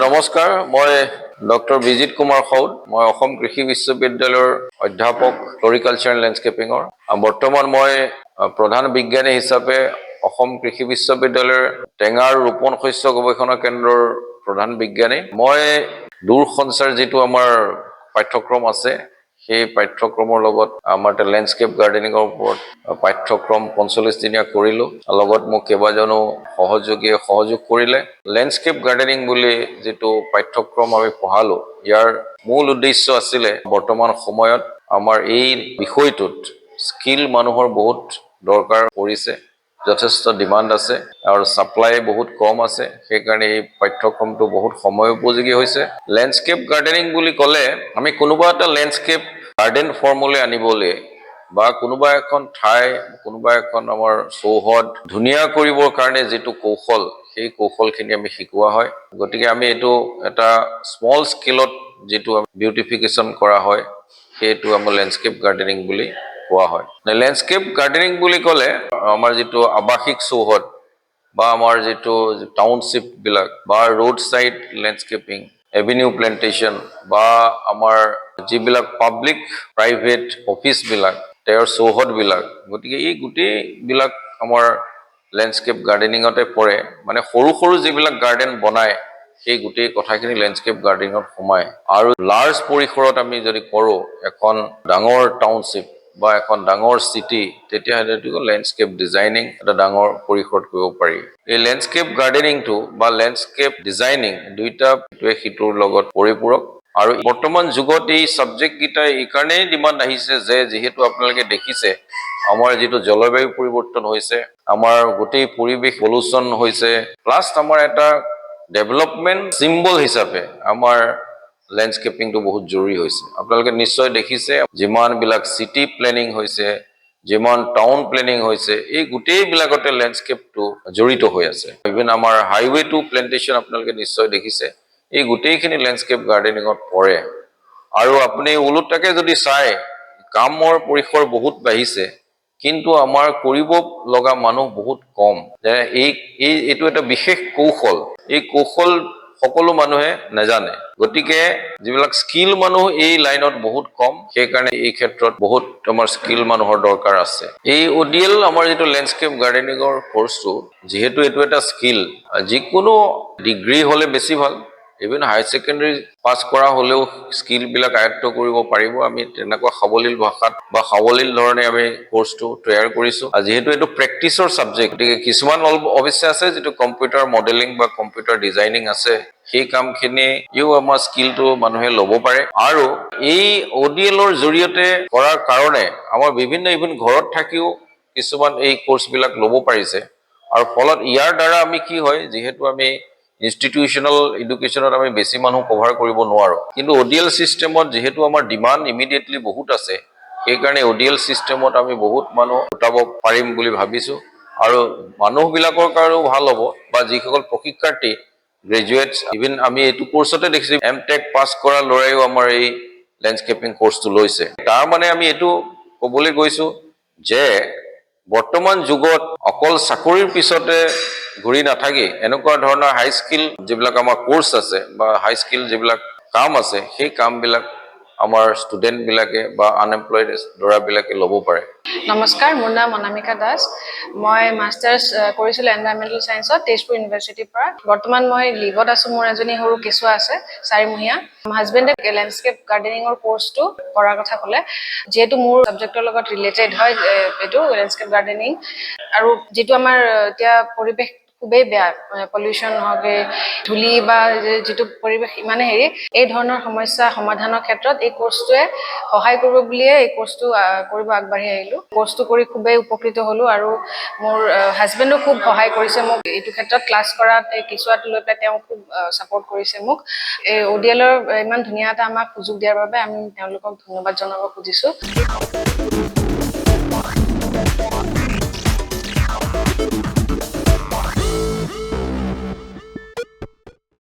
নমস্কাৰ মই ডক্টৰ বিজিত কুমাৰ খাউদ মই অসম কৃষি বিশ্ববিদ্যালয়ৰ অধ্যাপক ফ্লৰিকালচাৰ লেণ্ডস্কেপিঙৰ বৰ্তমান মই প্ৰধান বিজ্ঞানী হিচাপে অসম কৃষি বিশ্ববিদ্যালয়ৰ টেঙাৰ ৰোপণ শস্য গৱেষণা কেন্দ্ৰৰ প্ৰধান বিজ্ঞানী মই দূৰসঞ্চাৰ যেটো আমাৰ পাঠ্যক্ৰম আছে সেই পাঠ্যক্ৰমৰ লগত আমাৰ লেণ্ডস্কেপ গাৰ্ডেনিঙৰ ওপৰত পাঠ্যক্ৰম 45 দিনীয়া কৰিলো লগত মোক কেবাজনো সহযোগীয়ে সহযোগ কৰিলে লেণ্ডস্কেপ গাৰ্ডেনিং বুলি যেটো পাঠ্যক্ৰম আমি পঢ়ালো ইয়াৰ মূল উদ্দেশ্য আছিল বৰ্তমান সময়ত আমাৰ এই বিষয়টোত স্কিল মানুহৰ বহুত দৰকাৰ পৰিছে যথেষ্ট ডিমান্ড আছে আৰু সাপ্লাই বহুত কম আছে সেই কাৰণে এই পাঠ্যক্ৰমটো বহুত সময় উপযোগী হৈছে লেণ্ডস্কেপ গাৰ্ডেনিং বুলি ক'লে আমি কোনোবা এটা লেণ্ডস্কেপ গাৰ্ডেন ফৰ্মুলে আনিবলে বা কোনোবা এখন ঠাই কোনোবা এখন আমাৰ চৌহদ ধুনিয়া কৰিবৰ কাৰণে যেটো কৌশল সেই কৌশলখিনি আমি শিকোৱা হয় গতিকে আমি এটো এটা স্মল স্কেলত যেটো বিউটিফিকেশন কৰা হয় সেইটো আমাৰ লেণ্ডস্কেপ গাৰ্ডেনিং বুলি কোৱা হয় লেণ্ডস্কেপ গাৰ্ডেনিং বুলি ক'লে আমাৰ যেটো আৱাসিক চৌহদ বা আমাৰ যেটো টাউনশিপ বিলাক বা road side landscaping Avenue plantation বা আমাৰ যিবিলাক পাব্লিক প্ৰাইভেট অফিস বিলাক তেওঁৰ চৌহদ বিলাক গতিকে এই গুটি বিলাক আমাৰ লেণ্ডস্কেপ গাৰ্ডেনিংতে পৰে মানে সৰু সৰু যিবিলাক গাৰ্ডেন বনায় সেই গুটি কথাখিনি লেণ্ডস্কেপ গাৰ্ডেনিংত সোমায় আৰু লাৰ্জ পৰিসৰত আমি যদি কৰো এখন ডাঙৰ টাউনশিপ বা এখন ডাঙৰ সিটি তেতিয়া হেতু লেণ্ডস্কেপ ডিজাইনিং এটা ডাঙৰ পৰিসৰত কৰিব পাৰি এই লেণ্ডস্কেপ গাৰ্ডেনিংটো বা লেণ্ডস্কেপ ডিজাইনিং দুইটা হিটোৰ লগত পৰিপূৰক আৰু বৰ্তমান যুগত এই সাবজেক্ট গিটা এই কাৰণে ডিমান্ড আহিছে যে যেহেতু আপোনালোকে দেখিছে আমাৰ যেটো জলবায়ু পৰিৱৰ্তন হৈছে আমাৰ গোটেই পৰিবেশ পলিউশন হৈছে প্লাস আমাৰ এটা ডেভেলপমেন্ট সিম্বল হিচাপে আমাৰ লেণ্ডস্কেপিংটো বহুত জৰুৰী হৈছে আপোনালোকে নিশ্চয় দেখিছে যিমান বিলাক সিটি প্ল্যানিং হৈছে যিমান টাউন প্ল্যানিং হৈছে এই গোটেই বিলাকতে লেণ্ডস্কেপটো জড়িত হৈ আছে ইভেন আমাৰ হাইৱে টু প্লান্টেশন আপোনালোকে নিশ্চয় দেখিছে এই গোটেইখিনি লেণ্ডস্কেপ গাৰ্ডেনিংত পৰে আৰু আপুনি উলুটাকে যদি চাই কামৰ পৰিসৰ বহুত বাঢ়িছে কিন্তু আমাৰ কৰিব লগা মানুহ বহুত কম যে এইটো এটা বিশেষ কৌশল এই কৌশল সকলো মানুহে নাজানে গতিকে যিবিলাক স্কিল মানুহ এই লাইনত বহুত কম সেই কাৰণে এই ক্ষেত্ৰত বহুত আমাৰ স্কিল মানুহৰ দৰকাৰ আছে এই ওডিএল আমাৰ যেটো লেণ্ডস্কেপ গাৰ্ডেনিংৰ কোৰ্সটো যেহেতু এটো এটা স্কিল যিকোনো ডিগ্ৰী হলে বেছি ভাল ইভেন হাই সেকেন্ডাৰী পাস কৰা হলেও স্কিল বিলাক আয়ত্ত কৰিব পাৰিব আমি তেনেকুৱা খাবলিল ভাষাত বা খাবলিল ধৰণে আমি কোৰ্সটো তৈয়াৰ কৰিছো যেহেতু এটো প্ৰেক্টিছৰ সাবজেক্ট গতিকে কিছুমান অৱশ্যে আছে যেটো কম্পিউটাৰ মডেলিং বা কম্পিউটাৰ ডিজাইনিং আছে সেই কামখিনি ইও আমাৰ স্কিলটো মানুহে ল'ব পাৰে আৰু এই ওডিএলৰ জৰিয়তে কৰাৰ কাৰণে আমাৰ বিভিন্ন ঘৰত থাকিও কিছুমান এই কোৰ্স বিলাক ল'ব পাৰিছে আৰু ফলত ইয়াৰ দ্বাৰা আমি কি হয় যেহেতু আমি ইনষ্টিটিউশনাল এডুকেশনত আমি বেছি মানুহ কভাৰ কৰিব নোৱাৰো কিন্তু ওডিএল সিস্টেমত যেহেতু আমাৰ ডিমান্ড ইমিডিয়েটলি বহুত আছে এই কাৰণে ওডিএল সিস্টেমত আমি বহুত মানুহ উঠাব পাৰিম বুলি ভাবিছো আৰু মানুহ বিলাকৰ কাৰণেও ভাল হ'ব বা যিসকল প্ৰশিক্ষাৰ্থী গ্ৰেজুৱেটছ ইভেন আমি এটো কোৰ্সতে দেখিছো এমটেক পাস কৰা লৰাইও আমাৰ এই লেণ্ডস্কেপিং কোৰ্সটো লৈছে তাৰ মানে আমি এটো ক'বলৈ গৈছো যে বৰ্তমান যুগত অকল চাকৰিৰ পিছতে ঘূৰি নাথাকি এনেকুৱা ধৰণৰ হাই স্কিল যিবিলাক আমাৰ কোৰ্স আছে বা হাই স্কিল যিবিলাক কাম আছে সেই কাম বিলাক আমাৰ ষ্টুডেন্ট বিলাকে বা আনএমপ্লয়েড ল'ৰা বিলাকে ল'ব পাৰে নমস্কাৰ মোৰ নাম অনামিকা দাস মই মাষ্টাৰ্ছ কৰিছিল এনভাইৰনমেন্টাল সায়েন্সত তেজপুৰ ইউনিভাৰ্চিটিৰ পৰা বৰ্তমান মই লিভত আছো মোৰ এজনী সৰু কেঁচুৱা আছে 4 মহীয়া হাজবেণ্ডে লেণ্ডস্কেপ গাৰ্ডেনিংৰ কোৰ্সটো কৰাৰ কথা ক'লে যেহেতু মোৰ সাবজেক্টৰ লগত ৰিলেটেড হয় এটো লেণ্ডস্কেপ গাৰ্ডেনিং আৰু যেটো আমাৰ এতিয়া পৰিবেশ খুবেই বেয়া পলিউশন হবে ধুলি বা যেটো পৰিবেশ মানে হেৰি এই ধৰণৰ সমস্যা সমাধানৰ ক্ষেত্ৰত এই কোৰ্সটোৱে সহায় কৰিব বুলিয়ে এই কোৰ্সটো কৰিব আগবাঢ়ি আহিলো কোৰ্সটো কৰি খুবেই উপকৃত হলো আৰু মোৰ হাজবেণ্ডো খুব সহায় কৰিছে মোক এইটো ক্ষেত্ৰত ক্লাছ কৰাত এই কিছোৱাটো লৈ পেলাই তেওঁ খুব সাপোৰ্ট কৰিছে মোক এই ওডিএলৰ ইমান ধুনীয়া এটা আমাক সুযোগ দিয়াৰ বাবে আমি তেওঁলোকক ধন্যবাদ জনাব খুজিছো